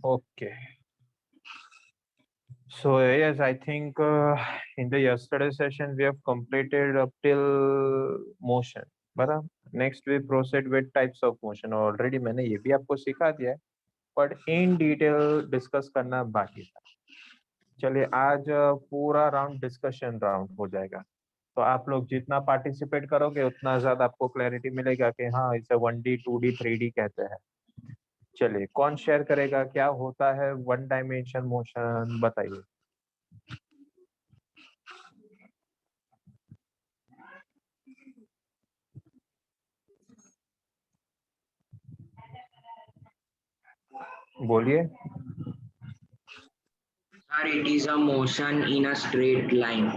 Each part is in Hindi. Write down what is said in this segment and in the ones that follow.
Okay. So yes, I think in the yesterday session we have completed up till motion. बराबर. Next we proceed with types of motion. Already मैंने ये भी आपको सिखा दिया है, but in detail discuss करना बाकी था. चलिए आज पूरा राउंड डिस्कशन राउंड हो जाएगा. तो आप लोग जितना पार्टिसिपेट करोगे उतना ज्यादा आपको क्लैरिटी मिलेगा कि हाँ इसे 1D 2D 3D कहते हैं. चलिए कौन शेयर करेगा, क्या होता है वन डायमेंशन मोशन, बताइए. बोलिए. Sir, it is a motion in a straight line.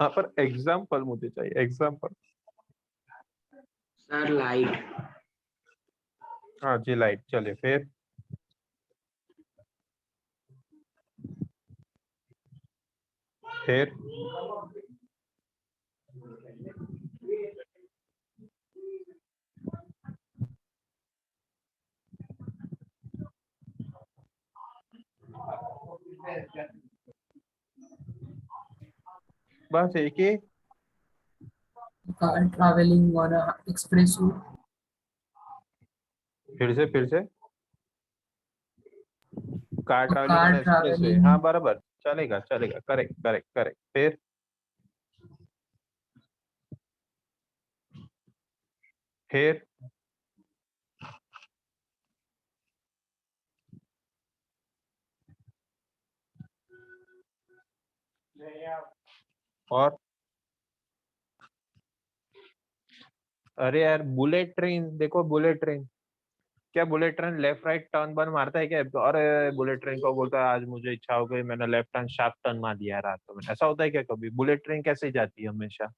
हाँ पर एग्जाम्पल मुझे चाहिए, एग्जाम्पल. Sir, light. हाँ जी लाइट. चलिए फिर. फिर बस एक ही. car traveling on a expressway. फिर से car car travelling express way. traveling हाँ बराबर. चलेगा चलेगा. Correct correct correct. फिर और अरे यार बुलेट ट्रेन देखो. बुलेट ट्रेन क्या, bullet train left right turn बन मारता है क्या? अरे बुलेट ट्रेन को बोलता है आज मुझे इच्छा हो गई, मैंने लेफ्ट हैंड शार्प टर्न मार दिया है रात में. ऐसा होता है क्या कभी? बुलेट ट्रेन कैसे जाती है हमेशा?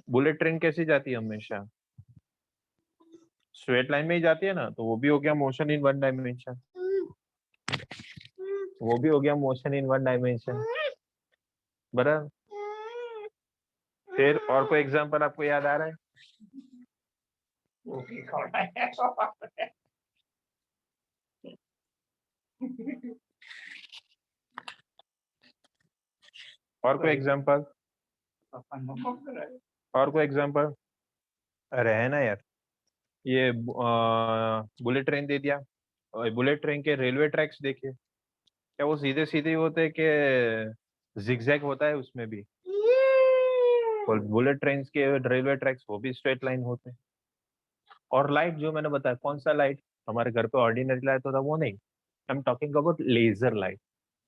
बुलेट ट्रेन कैसे जाती है हमेशा? स्ट्रेट लाइन में ही जाती है ना. तो वो भी हो गया मोशन इन वन डायमेंशन. वो भी हो गया मोशन इन वन डायमेंशन. बराबर. फिर और कोई एग्जांपल आपको याद आ रहा है? और कोई एग्जांपल? और कोई एग्जांपल? अरे है ना यार. ये बुलेट ट्रेन दे दिया. और बुलेट ट्रेन के रेलवे ट्रैक्स देखिए. क्या वो सीधे सीधे होते हैं कि जिगजैग होता है उसमें भी? और बुलेट ट्रेन के रेलवे ट्रैक्स वो भी स्ट्रेट लाइन होते हैं. और लाइट जो मैंने बताया, कौन सा लाइट? हमारे घर पे ऑर्डिनरी लाइट होता वो नहीं. I am talking about laser light.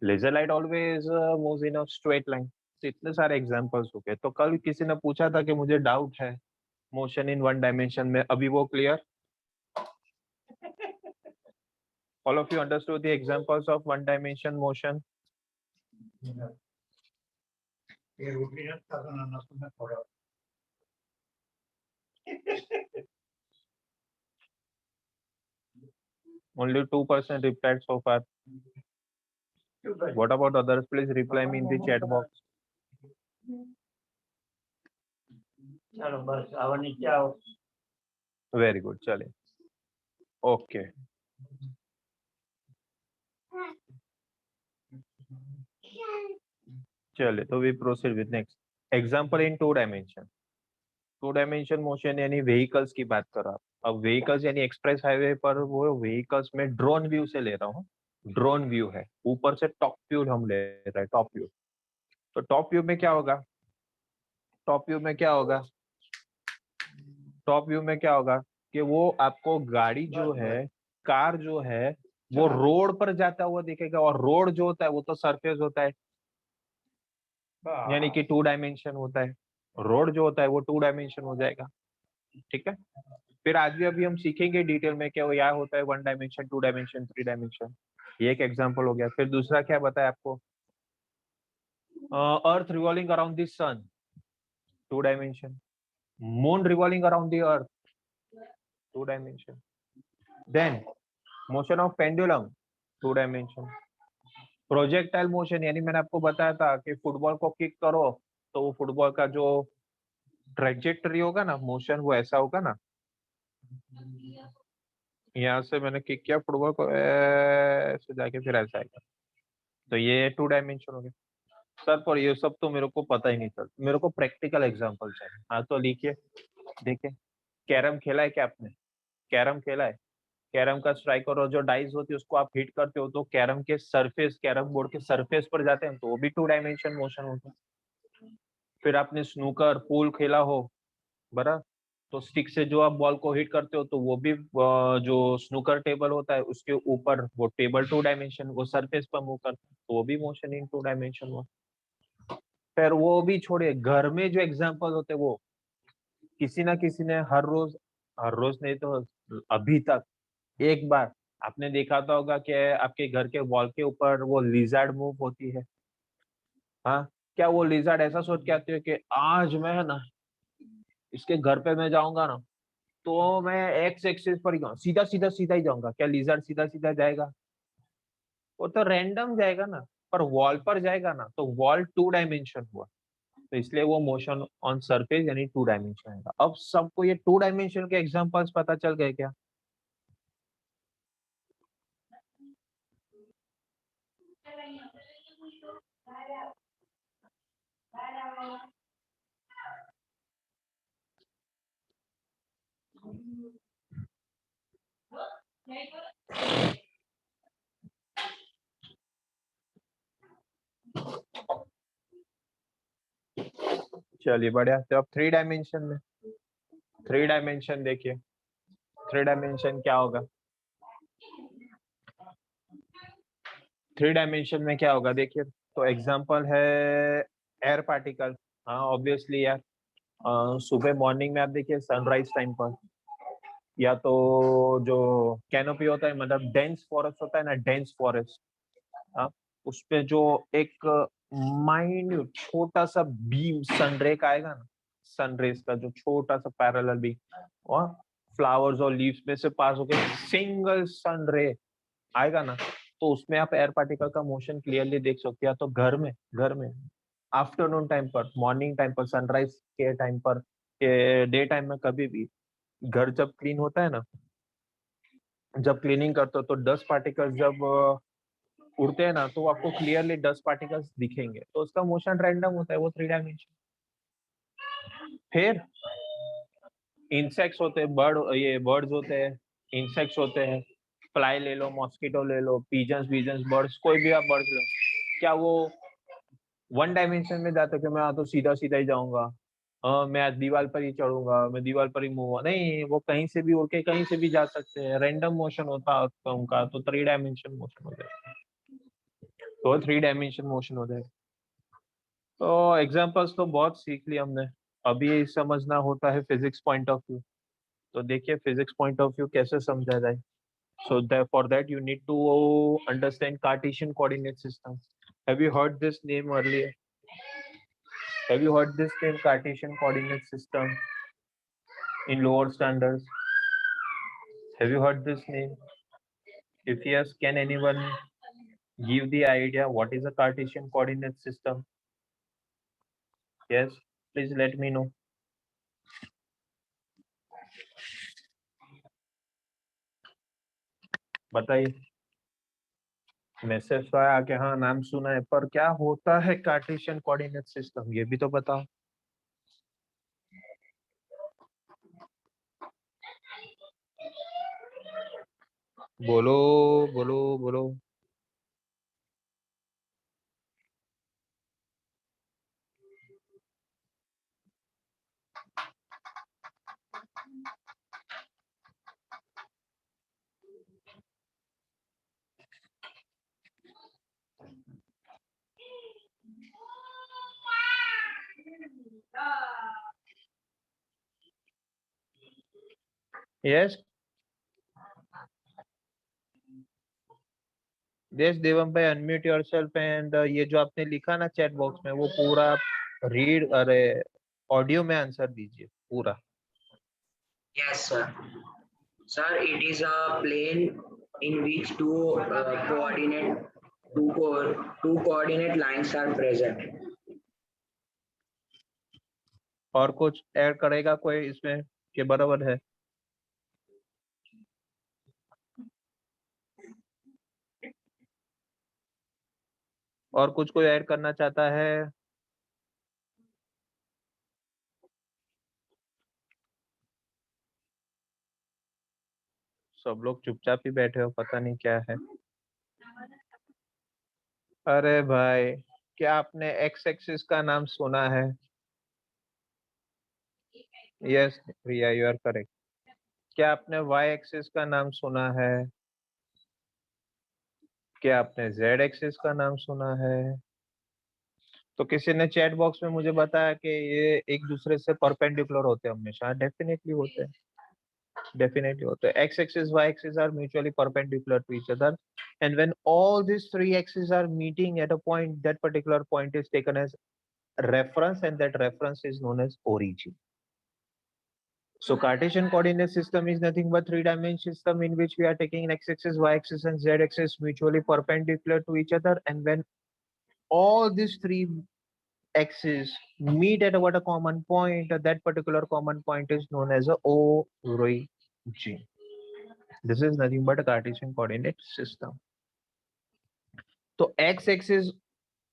Laser light always moves in a straight line. इतने सारे एग्जांपल्स हो गए. तो कल किसी ने पूछा था कि मुझे डाउट है मोशन इन वन डायमेंशन में, अभी वो clear? All of you understood the examples of one dimension motion? Only 2% replied so far. What about others? Please reply me in the chat box. Very good. चलिए. Okay. चलिए तो we proceed with next example in two dimension. Two dimension motion यानी व्हीकल्स की बात करो आप. अब व्हीकल्स यानी एक्सप्रेस हाईवे पर वो व्हीकल्स में ड्रोन व्यू से ले रहा हूँ. ड्रोन व्यू है, ऊपर से टॉप व्यू हम ले रहे हैं. Top view. तो टॉप व्यू में क्या होगा? टॉप व्यू में क्या होगा? टॉप व्यू में क्या होगा कि वो आपको गाड़ी जो है, कार जो है, वो रोड पर जाता हुआ दिखेगा. और रोड जो होता है वो तो सरफेस होता है, यानी कि टू डायमेंशन होता है. रोड जो होता है वो टू डायमेंशन हो जाएगा. ठीक है. फिर आज भी अभी हम सीखेंगे डिटेल में क्या वो क्या होता है one dimension, two dimension, three dimension. ये एक एग्जांपल हो गया. फिर दूसरा क्या बताया आपको? Earth revolving around the sun, two dimension. Moon revolving around the earth, two dimension. Then motion of pendulum, two dimension. Projectile motion यानी मैंने आपको बताया था कि फुटबॉल को किक करो तो वो फुटबॉल का जो ट्रेजेक्टरी होगा ना, मोशन, वो ऐसा होगा ना. यहाँ से मैंने किक किया फुटबॉल को, ऐसे जाके फिर ऐसा आएगा, तो ये 2 डायमेंशन हो गया। सर पर ये सब तो मेरे को पता ही नहीं चल, मेरे को प्रैक्टिकल एग्जांपल चाहिए। हाँ तो लिखिए, देखिए कैरम खेला है क्या आपने? कैरम खेला है? कैरम का स्ट्राइकर और जो डाइस होती है उसको आप हिट करते हो तो कैरम के सरफेस, कैरम बोर्ड के सरफेस पर जाते हैं, तो वो भी 2 डायमेंशन मोशन होता है। फिर आपने स्नूकर पूल खेला हो, बराबर, तो स्टिक से जो आप बॉल को हिट करते हो तो वो भी जो स्नूकर टेबल होता है उसके ऊपर वो टेबल 2 डायमेंशन, वो सरफेस पर मूव करता है, तो वो भी मोशन इन 2 डायमेंशन हुआ। फिर वो भी छोड़िए, घर में जो एग्जांपल होते हैं वो किसी ना किसी ने हर रोज नहीं तो अभी तक एक बार आपने देखा तो होगा कि आपके घर के वॉल के ऊपर वो लिजर्ड मूव होती है। हाँ, क्या वो लिजर्ड ऐसा सोच के आती है कि आज मैं है ना इसके घर पे मैं जाऊंगा ना तो मैं एक्स एक्सिस पर ही जाऊंगा, सीधा सीधा सीधा ही जाऊंगा? क्या लिजर्ड सीधा सीधा जाएगा? वो तो रैंडम जाएगा ना, पर वॉल पर जाएगा ना, तो वॉल 2 डायमेंशन हुआ, तो इसलिए वो मोशन ऑन सरफेस यानी 2 डायमेंशन है। अब सबको ये 2 डायमेंशन के एग्जांपल्स पता चल गए क्या? चलिए बढ़िया, तो अब 3 डायमेंशन में, 3 डायमेंशन देखिए, 3 डायमेंशन क्या होगा? 3 डायमेंशन में क्या होगा देखिए, तो एग्जांपल है एयर पार्टिकल। हाँ ऑब्वियसली यार, सुबह मॉर्निंग में आप देखिए सनराइज टाइम पर, या तो जो कैनोपी होता है, मतलब डेंस फॉरेस्ट होता है ना, डेंस फॉरेस्ट, हाँ, उस पे जो एक माइन्यूट छोटा सा बीम सनरे का आएगा ना, सनरेज का जो छोटा सा पैरेलल बीम और फ्लावर्स और लीव्स में से पास होकर सिंगल सन रे आएगा ना, तो उसमें आप एयर पार्टिकल का मोशन क्लियरली देख सकते हैं। या तो घर में आफ्टरनून टाइम पर, मॉर्निंग टाइम पर, सनराइज के टाइम पर, के डे टाइम में, कभी भी घर जब क्लीन होता है ना, जब क्लीनिंग करते हो तो डस्ट पार्टिकल्स जब उड़ते हैं ना, तो आपको क्लियरली डस्ट पार्टिकल्स दिखेंगे, तो उसका मोशन रैंडम होता है, वो 3 डायमेंशन। फिर इंसेक्ट्स होते हैं, ये बर्ड्स होते हैं, इंसेक्ट्स होते हैं, फ्लाई ले लो, मॉस्किटो ले लो, पीजन्स बीजन्स बर्ड्स, कोई भी आप बर्ड्स लो, क्या वो 1 डायमेंशन में जाते कि मैं तो सीधा सीधा ही जाऊंगा, मैं आज दीवार पर ही चढ़ूंगा, मैं दीवार पर ही मूव, नहीं, वो कहीं से भी उड़ के कहीं से भी जा सकते हैं, रैंडम मोशन होता है उनका, तो 3 डायमेंशन मोशन हो जाएगा, तो 3 डायमेंशन मोशन हो जाएगा। तो एग्जांपल्स तो बहुत सीख लिया हमने, अभी समझना होता है फिजिक्स पॉइंट ऑफ व्यू। तो देखिए फिजिक्स पॉइंट ऑफ व्यू कैसे समझा जाए। So that for that you need to understand Cartesian coordinate system. Have you heard this name earlier? Have you heard this name Cartesian coordinate system in lower standards? Have you heard this name? If yes, can anyone give the idea what is a Cartesian coordinate system? Yes, please let me know. बताइए। मैसेज तो आया कि हाँ नाम सुना है, पर क्या होता है कार्टेशियन कोऑर्डिनेट सिस्टम, ये भी तो बताओ। बोलो बोलो बोलो। यस यस देवम भाई, अनम्यूट योरसेल्फ एंड ये जो आपने लिखा ना चैट बॉक्स में वो पूरा रीड, अरे ऑडियो में आंसर दीजिए पूरा। Yes, sir. Sir, it is a plane in which two coordinate lines are present. और कुछ ऐड करेगा कोई इसमें के बराबर है? और कुछ कोई ऐड करना चाहता है? सब लोग चुपचाप ही बैठे हो, पता नहीं क्या है। अरे भाई, क्या आपने एक्स एक्सिस का नाम सुना है? Yes Priya, you are correct. क्या आपने वाई एक्सिस का नाम सुना है? क्या आपने जेड एक्सिस का नाम सुना है? तो किसी ने चैट बॉक्स में मुझे बताया कि ये एक दूसरे से परपेंडिकुलर होते हैं हमेशा। डेफिनेटली होते हैं, डेफिनेटली होते हैं। X axis Y axis are mutually perpendicular to each other, and when all these three axes are meeting at a point, that particular point is taken as reference, and that reference is known as origin. So Cartesian coordinate system is nothing but three-dimensional system in which we are taking x-axis, y-axis, and z-axis mutually perpendicular to each other, and when all these three axes meet at what a common point, that particular common point is known as a origin. This is nothing but a Cartesian coordinate system. तो x एक्सिस,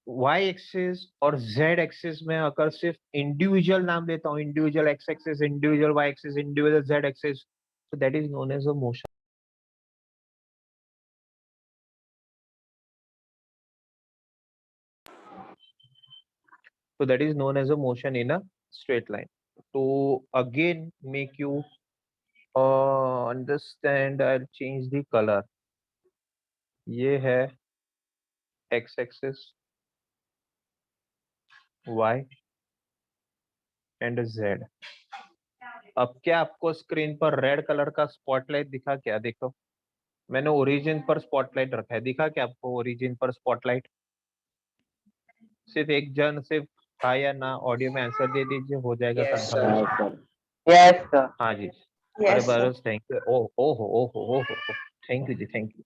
y एक्सिस और z एक्सिस में अगर सिर्फ इंडिविजुअल नाम लेता हूँ, individual x axis, individual y axis, individual z axis, so that is known as a motion. So that is known as a motion in a straight line. To again make you understand, I'll change the color. ये है x axis, y and z. अब क्या आपको स्क्रीन पर रेड कलर का स्पॉटलाइट दिखा? क्या देखो, मैंने ओरिजिन पर स्पॉटलाइट रखा है, दिखा क्या आपको ओरिजिन पर स्पॉटलाइट? सिर्फ एक जन सिर्फ हाँ या ना ऑडियो में आंसर दे दीजिए, हो जाएगा Yes, confirmation. sir. Yes, sir. हाँ जी। अरे Yes, sir. बस थैंक यू। ओहो ओहो ओहो, थैंक यू जी, थैंक यू।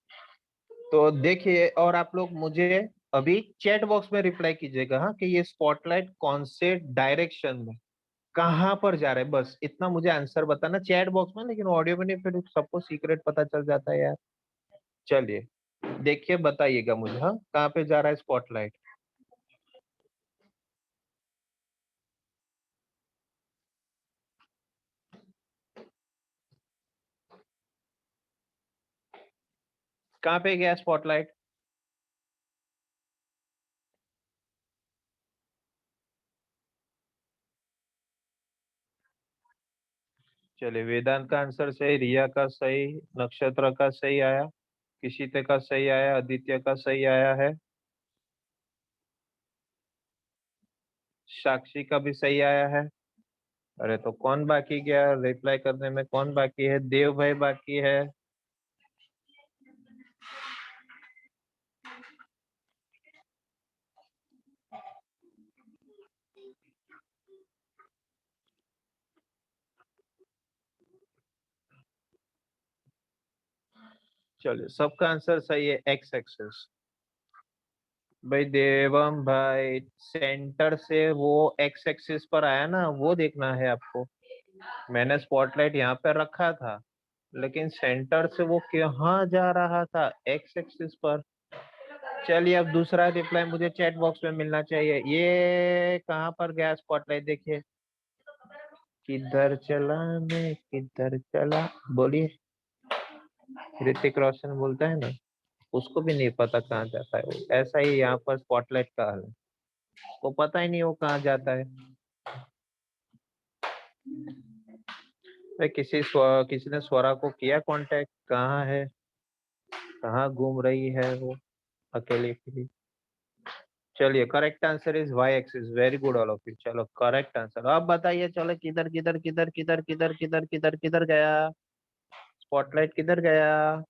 तो देखिए, और आप लोग मुझे अभी चैट बॉक्स में रिप्लाई कीजिएगा हाँ, कि ये स्पॉटलाइट कौन से डायरेक्शन में कहाँ पर जा रहा है, बस इतना मुझे आंसर बताना चैट बॉक्स में, लेकिन ऑडियो में नहीं, फिर सबको सीक्रेट पता चल जाता है यार। चलिए देखिए, बताइएगा मुझे हाँ, कहाँ पे जा रहा है स्पॉटलाइट। कहाँ पे गया स्पॉटलाइट? चलिए, वेदांत का आंसर सही, रिया का सही, नक्षत्र का सही आया, किशिते का सही आया, आदित्य का सही आया है, साक्षी का भी सही आया है। अरे तो कौन बाकी गया रिप्लाई करने में? कौन बाकी है? देव भाई बाकी है। चलिए, सबका आंसर सही है, एक्स एक्सिस। भाई देवम भाई, सेंटर से वो एक्स एक्सिस पर आया ना, वो देखना है आपको। मैंने स्पॉटलाइट यहाँ पे रखा था, लेकिन सेंटर से वो कहाँ जा रहा था? एक्स एक्सिस पर। चलिए, अब दूसरा रिप्लाई मुझे चैट बॉक्स में मिलना चाहिए। ये कहाँ पर गया स्पॉटलाइट? देखिए, किधर चला मैं, किधर चला, बोलिए। ऋतिक रोशन बोलता है ना, उसको भी नहीं पता कहाँ जाता है वो। ऐसा ही यहाँ पर स्पॉटलाइट का हाल है, उसको पता ही नहीं वो कहाँ जाता है। भाई किसी ने स्वरा को किया कांटेक्ट? कहाँ है, कहाँ घूम रही है वो अकेले अकेले? चलिए, correct answer is Y axis. Very good all of you. चलो, करेक्ट आंसर। अब बताइए, चलो किधर किधर किधर किधर किधर किधर किधर किधर गया स्पॉटलाइट? किधर गया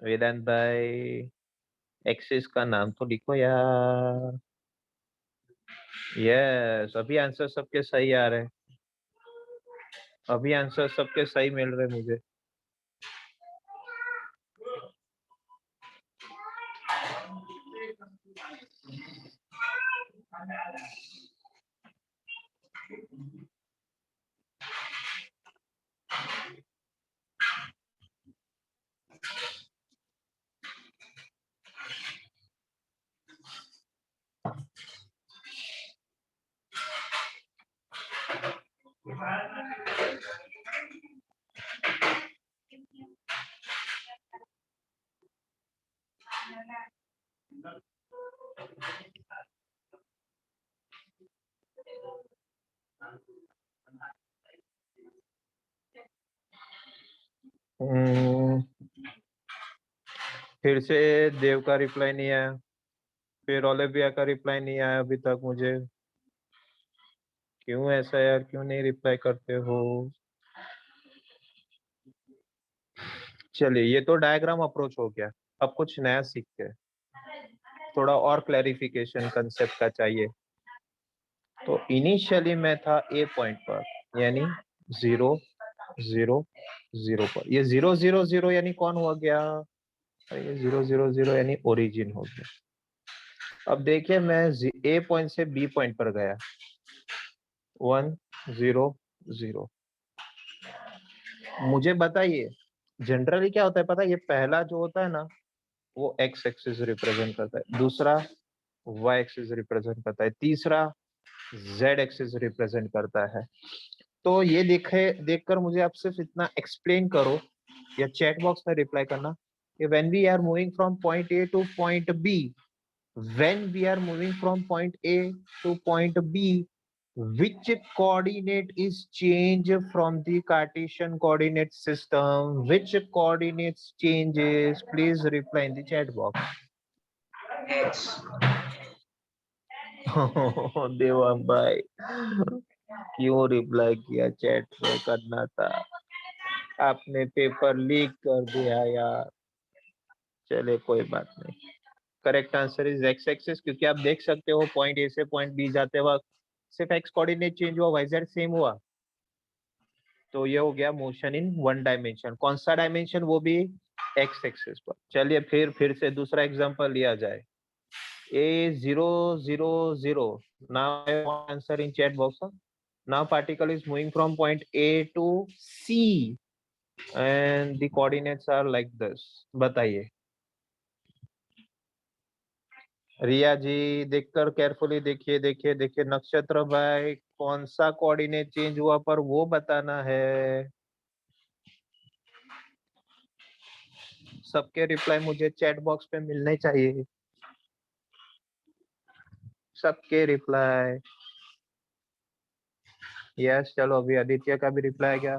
वेदांत भाई? एक्सिस का नाम तो लिखो यार। यस, अभी आंसर सबके सही आ रहे हैं, अभी आंसर सबके सही मिल रहे मुझे। हम्म, फिर से देव का रिप्लाई नहीं आया, फिर ओलिविया का रिप्लाई नहीं आया अभी तक मुझे। क्यों ऐसा यार, क्यों नहीं रिप्लाई करते हो? चलिए, ये तो डायग्राम अप्रोच हो गया। अब कुछ नया सीखते हैं, थोड़ा और क्लैरिफिकेशन कंसेप्ट का चाहिए। तो इनिशियली मैं था ए पॉइंट पर, यानी 0 0 0 पर। ये 0 0 0 यानी कौन हो गया? अरे ये 0 0 0 यानी ओरिजिन हो गया। अब देखिए, मैं ए पॉइंट से बी पॉइंट पर गया, 1 0 0। मुझे बताइए, जनरली क्या होता है पता है? ये पहला जो होता है ना, वो एक्स एक्सिस रिप्रेजेंट करता है, दूसरा वाई एक्सिस रिप्रेजेंट करता है, तीसरा जेड एक्सिस रिप्रेजेंट करता है। तो ये देखकर मुझे आप सिर्फ इतना एक्सप्लेन करो या चैट बॉक्स में रिप्लाई करना कि when we are moving from point A to point B, when we are moving from point A to point B, which coordinate is changed from the Cartesian coordinate system? Which coordinates changes? Please reply in the chat box. X. Devang भाई, क्यों रिप्लाई किया? चैट में करना था, आपने पेपर लीक कर दिया यार। चले कोई बात नहीं। Correct answer is x axis, क्योंकि आप देख सकते हो पॉइंट ए से पॉइंट बी जाते वक्त सिर्फ एक्स कोऑर्डिनेट चेंज हुआ, वाई जेड सेम हुआ। तो ये हो गया मोशन इन वन डायमेंशन। कौन सा डायमेंशन? वो भी एक्स एक्सिस पर। चलिए फिर से दूसरा एग्जांपल लिया जाए। A 0 0 0, now answer in chat box. Now particle is moving from point A to C and the coordinates are like this. बताइए रिया जी, देखकर केयरफुली देखिए, देखिए देखिए नक्षत्र भाई, कौन सा कोऑर्डिनेट चेंज हुआ पर वो बताना है। सबके रिप्लाई मुझे चैट बॉक्स पे मिलने चाहिए, सबके रिप्लाई। यस, चलो अभी आदित्य का भी रिप्लाई आ गया,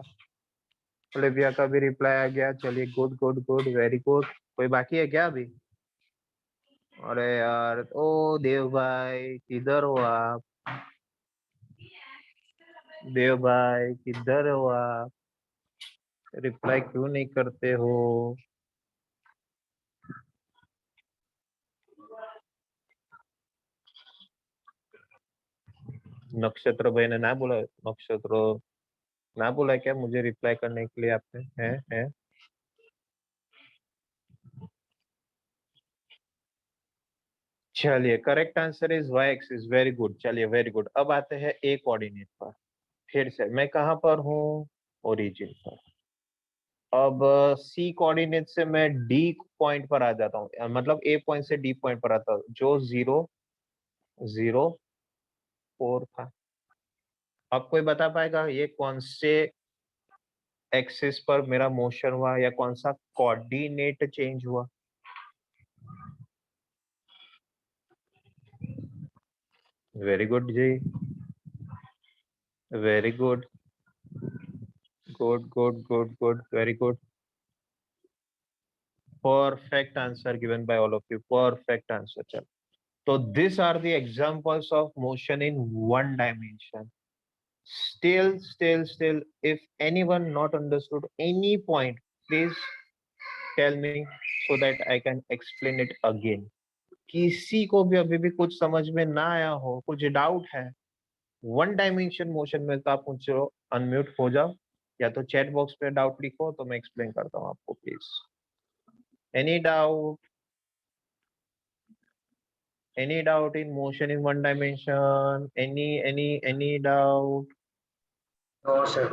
ओलिविया का भी रिप्लाई आ गया। चलिए good good good, very good. कोई बाकी है क्या अभी? अरे यार, ओ देव भाई किधर हो आप? देव भाई किधर हो आप? रिप्लाई क्यों नहीं करते हो? नक्षत्र भाई ने ना बोला, नक्षत्र ना बोला क्या मुझे रिप्लाई करने के लिए? आपने है? चलिए correct answer is Y axis, very good. चलिए वेरी गुड। अब आते हैं ए कोऑर्डिनेट पर। फिर से मैं कहाँ पर हूँ? ओरिजिन पर। अब सी कोऑर्डिनेट से मैं डी पॉइंट पर आ जाता हूँ, मतलब ए पॉइंट से डी पॉइंट पर आता हूँ, जो 0 0 4 था। अब कोई बता पाएगा ये कौन से एक्सिस पर मेरा मोशन हुआ या कौन सा कोऑर्डिनेट चेंज हुआ? वेरी गुड जी, very good good good good good, very good. Perfect answer given by all of you. Perfect answer. चलो, so these are the examples of motion in one dimension. Still, if anyone not understood any point, please tell me so that I can explain it again. किसी को भी अभी भी कुछ समझ में ना आया हो, कुछ डाउट है वन डायमेंशन मोशन में, तो आप मुझे अनम्यूट हो जाओ, या तो चैट बॉक्स पे डाउट लिखो तो मैं एक्सप्लेन करता हूँ आपको। Please, any doubt? Any doubt in motion in one dimension? Any doubt? No, sir.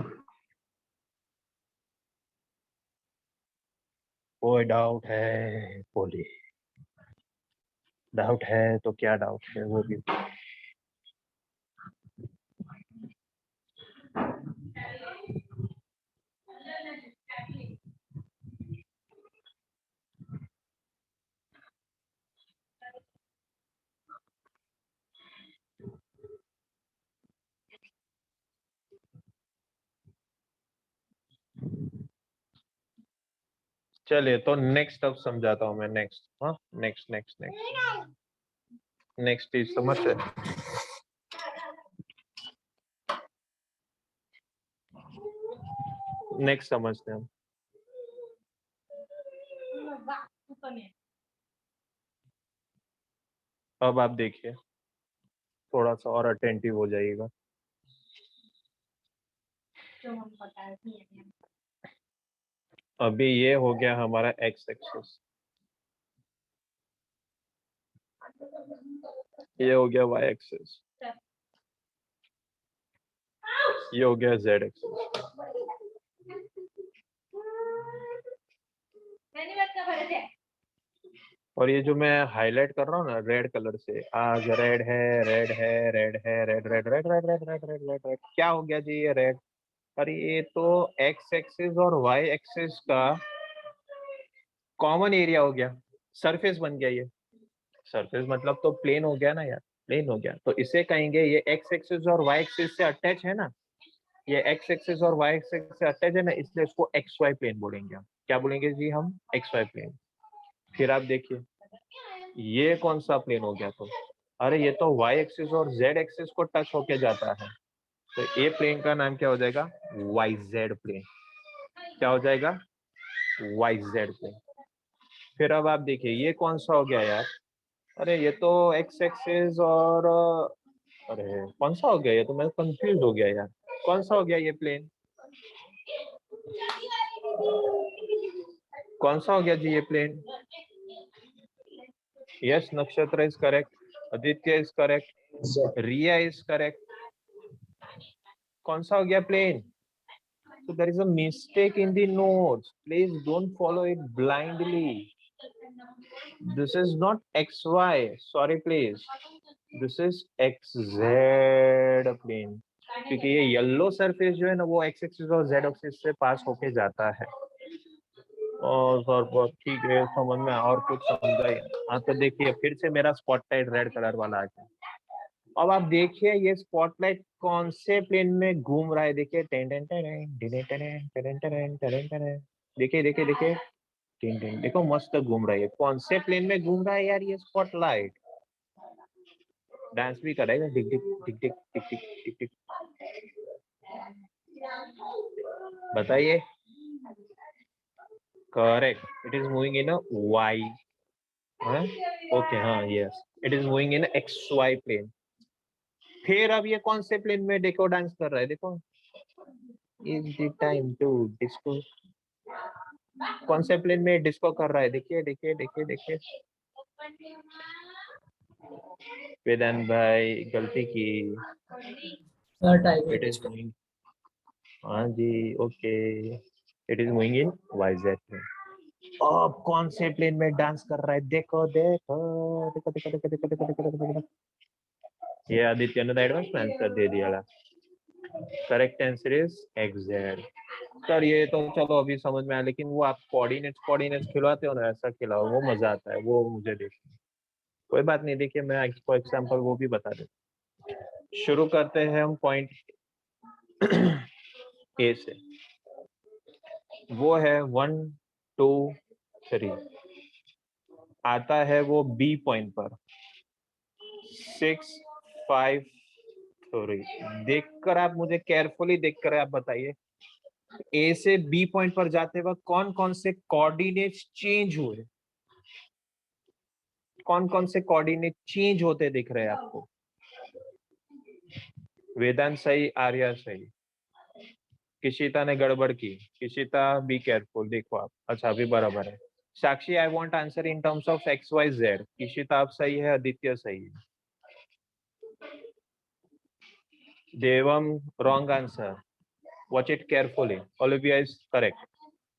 कोई डाउट है? बोलिए, डाउट है तो क्या डाउट है वो भी। चलिए तो नेक्स्ट अब समझाता हूँ मैं। नेक्स्ट, हाँ, नेक्स्ट नेक्स्ट नेक्स्ट नेक्स्ट चीज समझ है। नेक्स्ट समझते हैं हम। अब आप देखिए, थोड़ा सा और अटेंटिव हो जाइएगा। अभी ये हो गया हमारा एक्स एक्सिस, ये हो गया वाई एक्सिस, ये हो गया जेड एक्सिस। और ये जो मैं हाईलाइट कर रहा हूँ ना रेड कलर से, आज रेड है, रेड है, रेड है, red red red red red red red red red, क्या हो गया जी ये रेड? अरे ये तो एक्स एक्सिस और वाई एक्सिस का कॉमन एरिया हो गया, सरफेस बन गया ये। सरफेस मतलब तो प्लेन हो गया ना यार, प्लेन हो गया। तो इसे कहेंगे ये एक्स एक्सिस और वाई एक्सिस से अटैच है ना, ये एक्स एक्सिस और वाई एक्सिस से अटैच है ना, इसलिए इसको एक्स वाई प्लेन बोलेंगे हम। क्या बोलेंगे जी हम? X Y plane. फिर आप देखिए ये कौन सा प्लेन हो गया? तो अरे ये तो वाई एक्सिस और जेड एक्सिस को टच होके जाता है, तो ये प्लेन का नाम क्या हो जाएगा? Y Z plane. क्या हो जाएगा? Y Z plane. फिर अब आप देखिए ये कौन सा हो गया यार? अरे ये तो एक्स एक्सिस और अरे कौन सा हो गया? ये तो मैं कंफ्यूज हो गया यार, कौन सा हो गया ये प्लेन? कौन सा हो गया जी ये plane? Yes, Nakshatra is correct, Aditya is correct, Sir. Riya is correct. कौन सा हो गया plane? So there is a mistake in the notes. Please don't follow it blindly. This is not XY. Sorry, please. This is XZ plane. क्योंकि ये येलो सरफेस जो है ना वो एक्स एक्सिस और जेड एक्सिस से पास होके जाता है। और सर ठीक है, समझ में और कुछ समझा ही। हाँ तो देखिए फिर से मेरा स्पॉटलाइट रेड कलर वाला आ गया। अब आप देखिए ये स्पॉटलाइट कौन से प्लेन में घूम रहा है? देखिए ten ten ten ten ten ten ten ten ten, देखिए देखिए देखिए, टेन टेन, देखो मस्त घूम रहा है। कौन से प्लेन में घूम रहा है यार ये स्पॉटलाइट? डांस भी करेगा, टिक टिक टिक टिक टिक टिक टिक टिक। बताइए। Correct, it is moving in a Y. Okay, हाँ yes, it is moving in X Y plane. फिर अब ये कौन से प्लेन में देखो डांस कर रहा है? देखो, is the time to disco. कौन से प्लेन में डिस्को कर रहा है? देखिए देखिए देखिए देखिए। वेदांत भाई गलती की। Sir, type it it is is moving, हाँ जी okay, it is moving in YZ plane. अब कौन से प्लेन में डांस कर रहा है? देखो देखो देखो देखो देखो देखो देखो देखो देखो देखो। ये आदित्य ने एडवांस में आंसर दे दिया। Correct answer is XZ. Sir ये तो चलो अभी समझ में आया, लेकिन वो आप कोऑर्डिनेट्स कोऑर्डिनेट्स खिलवाते हो ना, ऐसा खिलाओ, वो मजा आता है, वो मुझे देखना। कोई बात नहीं, देखिए मैं आपको एग्जांपल वो भी बता देता। शुरू करते हैं हम पॉइंट ए से। वो है 1 2 3, आता है वो बी पॉइंट पर 6 5 3। देखकर आप मुझे केयरफुली देखकर आप बताइए ए से बी पॉइंट पर जाते वक्त कौन कौन से कोऑर्डिनेट्स चेंज हुए? कौन कौन से कोऑर्डिनेट चेंज होते दिख रहे हैं आपको? वेदांत सही, आर्या सही, किशिता ने गड़बड़ की। किशिता बी केयरफुल, देखो आप, अच्छा अभी बराबर है। Sakshi I want answer in terms of X Y Z. Kishita आप सही है, आदित्य सही है। Devam wrong answer, watch it carefully. Olivia is correct,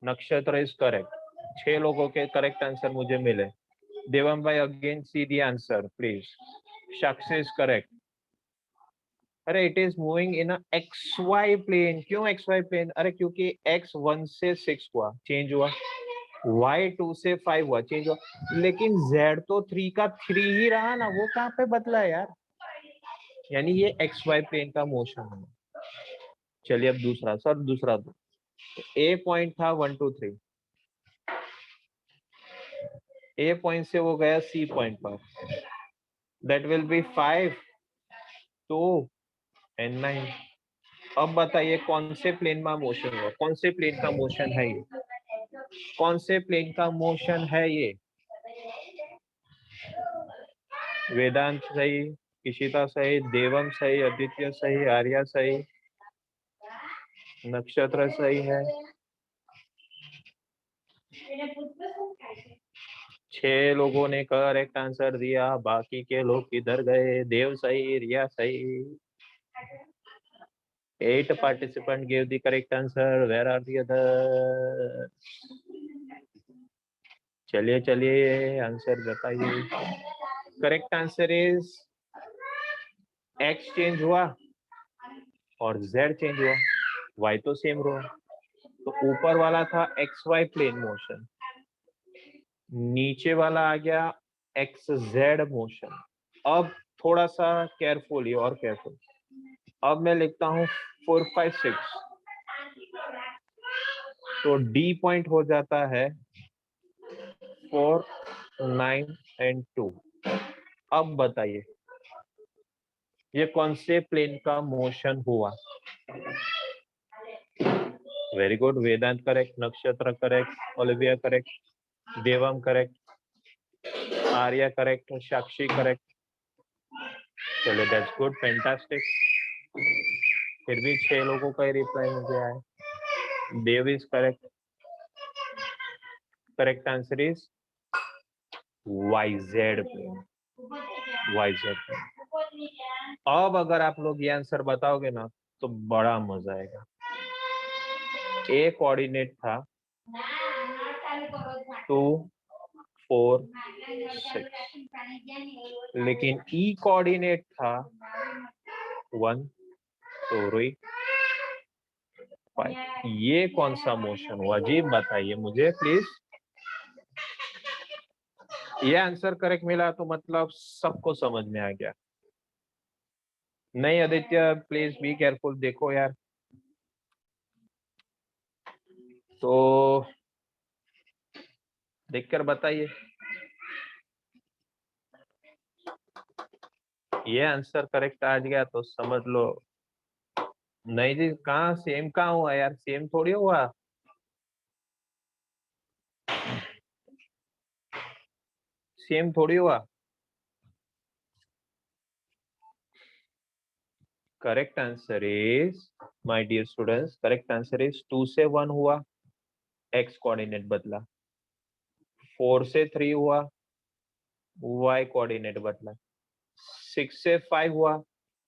Nakshatra is correct. 6 लोगों के करेक्ट आंसर मुझे मिले। देवम भाई again see the answer please. Sakshi is correct. अरे it is moving in X Y plane. क्यों एक्स वाई प्लेन? अरे क्योंकि एक्स 1 से 6 हुआ, चेंज हुआ, वाई 2 से 5 हुआ, चेंज हुआ, लेकिन जेड तो 3 का 3 ही रहा ना, वो कहाँ पे बदला है यार? यानी ये एक्स वाई प्लेन का मोशन है। चलिए अब दूसरा, सर दूसरा दो। ए पॉइंट था 1 2 3, ए पॉइंट से वो गया सी पॉइंट पर, दैट विल बी 5, 2 एंड 9। अब बताइए कौन से प्लेन में मोशन हुआ, कौन से प्लेन का मोशन है ये, कौन से प्लेन का मोशन है ये? वेदांत सही, किशिता सही, देवम सही, आदित्य सही, आर्या सही, नक्षत्र सही है। 6 लोगों ने करेक्ट आंसर दिया, बाकी के लोग किधर गए? देव सही, रिया सही। 8 participants gave the correct answer. Where are the others? चलिए चलिए आंसर बताइए। Correct answer is x change हुआ और जेड चेंज हुआ, वाई तो सेम रहा। तो ऊपर वाला था एक्स वाई प्लेन मोशन, नीचे वाला आ गया एक्स जेड मोशन। अब थोड़ा सा केयरफुली और केयरफुल, अब मैं लिखता हूं 4, 5, 6, तो डी पॉइंट हो जाता है 4, 9 एंड 2। अब बताइए ये कौन से प्लेन का मोशन हुआ? Very good, Vedant correct, Nakshatra correct, Olivia correct, Devam correct, Arya correct, Sakshi correct. चलो दैट्स गुड, फैंटास्टिक। फिर भी 6 लोगों का ही रिप्लाई मुझे आया। Dev is correct, correct answer is YZ plane, YZ plane. अब अगर आप लोग ये आंसर बताओगे ना तो बड़ा मजा आएगा। ए कोऑर्डिनेट था 2, 4, 6, लेकिन ई कोऑर्डिनेट था 1, 3, 5। ये कौन सा मोशन हुआ जी, बताइए मुझे प्लीज। ये आंसर करेक्ट मिला तो मतलब सबको समझ में आ गया। नहीं आदित्य प्लीज बी केयरफुल, देखो यार। तो देखकर बताइए। ये आंसर करेक्ट आ गया तो समझ लो। नहीं जी, कहाँ सेम कहाँ हुआ यार, सेम थोड़ी हुआ। सेम थोड़ी हुआ। Correct answer is, my dear students, correct answer is 2 से 1 हुआ, एक्स कोऑर्डिनेट बदला। 4 से 3 हुआ, वाई कोऑर्डिनेट बदला। 6 से 5 हुआ,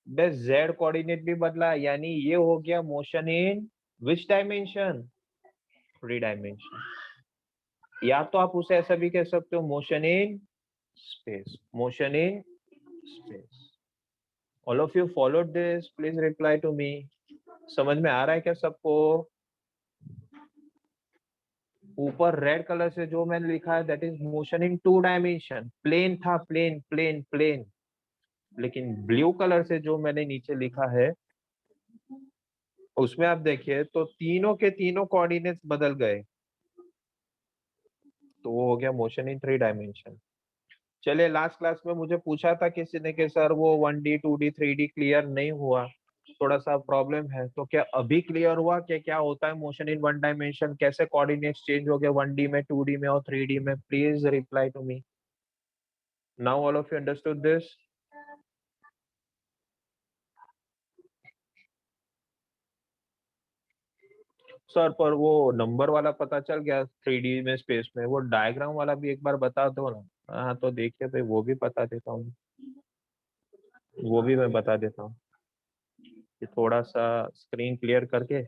बस जेड कोऑर्डिनेट भी बदला। यानी ये हो गया motion in which dimension? 3 dimension. या तो आप उसे ऐसा भी कह सकते हो, motion in space, motion in space. All of you followed this, please reply to me. समझ में आ रहा है क्या सबको? ऊपर रेड कलर से जो मैंने लिखा है that is motion in 2 dimension, plane था, प्लेन प्लेन प्लेन। लेकिन ब्लू कलर से जो मैंने नीचे लिखा है उसमें आप देखिए तो तीनों के तीनों कोऑर्डिनेट्स बदल गए, तो वो हो गया मोशन इन 3 डायमेंशन। चलिए, लास्ट क्लास में मुझे पूछा था किसी ने कि सर वो 1D 2D 3D क्लियर नहीं हुआ, थोड़ा सा प्रॉब्लम है, तो क्या अभी क्लियर हुआ कि क्या होता है मोशन इन 1 डायमेंशन, कैसे कोऑर्डिनेट्स चेंज हो गए 1D में, 2D में और 3D में? Please reply to me. Now all of you understood this? Sir पर वो नंबर वाला पता चल गया 3D में स्पेस में, वो डायग्राम वाला भी एक बार बता दो ना। हाँ तो देखिए भाई, वो भी बता देता हूँ, वो भी मैं बता देता हूँ कि थोड़ा सा स्क्रीन क्लियर करके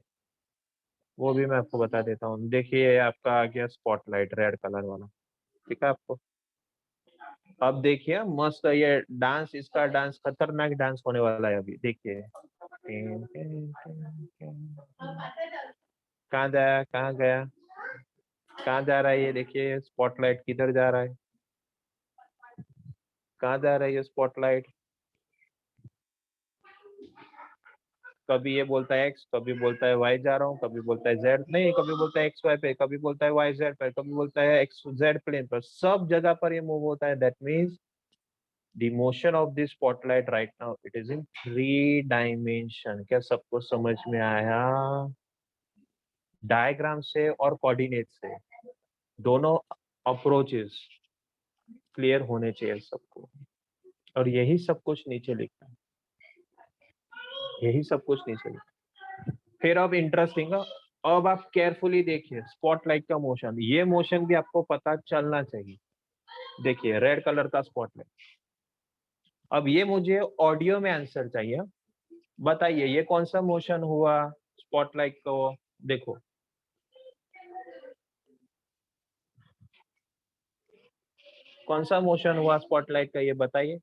वो भी मैं आपको बता देता हूँ। देखिए आपका आ गया स्पॉटलाइट रेड कलर वाला, ठीक है आपको? अब देखिए मस्त ये डांस, इसका डांस खतरनाक डांस होने वाला है अभी, देखिए। कहाँ जाया, कहाँ गया, कहाँ जा रहा है ये? देखिए स्पॉटलाइट किधर जा रहा है, कहाँ जा रहा है ये स्पॉटलाइट? कभी ये बोलता है x, कभी बोलता है y जा रहा हूँ, कभी बोलता है z, नहीं कभी बोलता है x y पे, कभी बोलता है y z पे, कभी बोलता है x z प्लेन पर, सब जगह पर ये मूव होता है. That means the motion of the spotlight right now it is in 3 dimension. क्या सबको समझ में आया? डायग्राम से और कोऑर्डिनेट से दोनों अप्रोचेस क्लियर होने चाहिए सबको. और यही सब कुछ नीचे लिखा है, यही सब कुछ नीचे लिखा. फिर अब इंटरेस्टिंग, अब आप केयरफुली देखिए स्पॉटलाइट का मोशन. ये मोशन भी आपको पता चलना चाहिए. देखिए रेड कलर का स्पॉटलाइट. अब ये मुझे ऑडियो में आंसर चाहिए. बताइए ये कौन सा मोशन हुआ स्पॉटलाइट को? देखो कौन सा मोशन हुआ स्पॉटलाइट का, ये बताइए.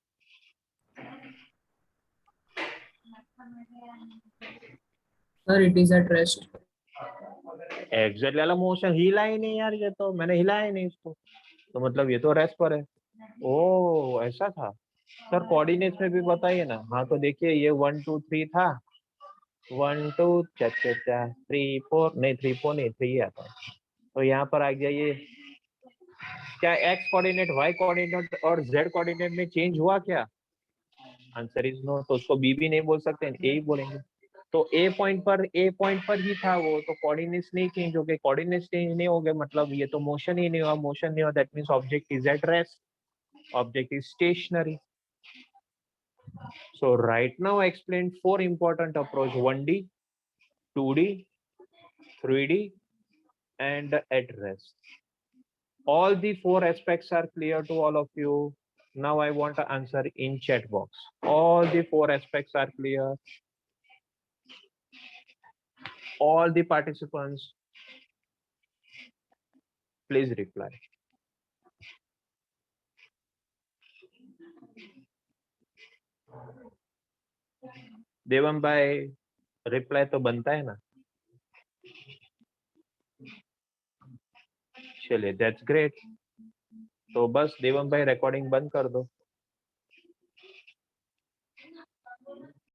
Sir, it is at rest. Exactly वाला मोशन हिला ही नहीं यार, ये तो मैंने हिलाया ही नहीं इसको, तो मतलब ये तो रेस्ट पर है. ओ ऐसा था सर. कोऑर्डिनेट्स में भी बताइए ना. हाँ तो देखिए ये 1 2 3 था. 1 2 3 4, नहीं 3 4 नहीं 3 आता है. तो यहाँ पर आ गया ये. क्या एक्स कोऑर्डिनेट वाई कोऑर्डिनेट और जेड कोऑर्डिनेट में चेंज हुआ क्या? Answer is no. तो उसको बी भी नहीं बोल सकते, ए ही बोलेंगे. तो ए पॉइंट पर ही था वो, तो कोऑर्डिनेट्स नहीं चेंज हो गए. कोऑर्डिनेट्स चेंज नहीं हो गए मतलब ये तो मोशन ही नहीं हुआ. मोशन नहीं हुआ that means object is at rest, object is stationary. So right now I explained 4 important approach: 1D, 2D, 3D, and at rest. All the 4 aspects are clear to all of you. Now I want to answer in chat box. All the 4 aspects are clear. All the participants, please reply. देवम भाई रिप्लाई तो बनता है ना. चलिए दैट्स ग्रेट. तो बस देवम भाई रिकॉर्डिंग बंद कर दो.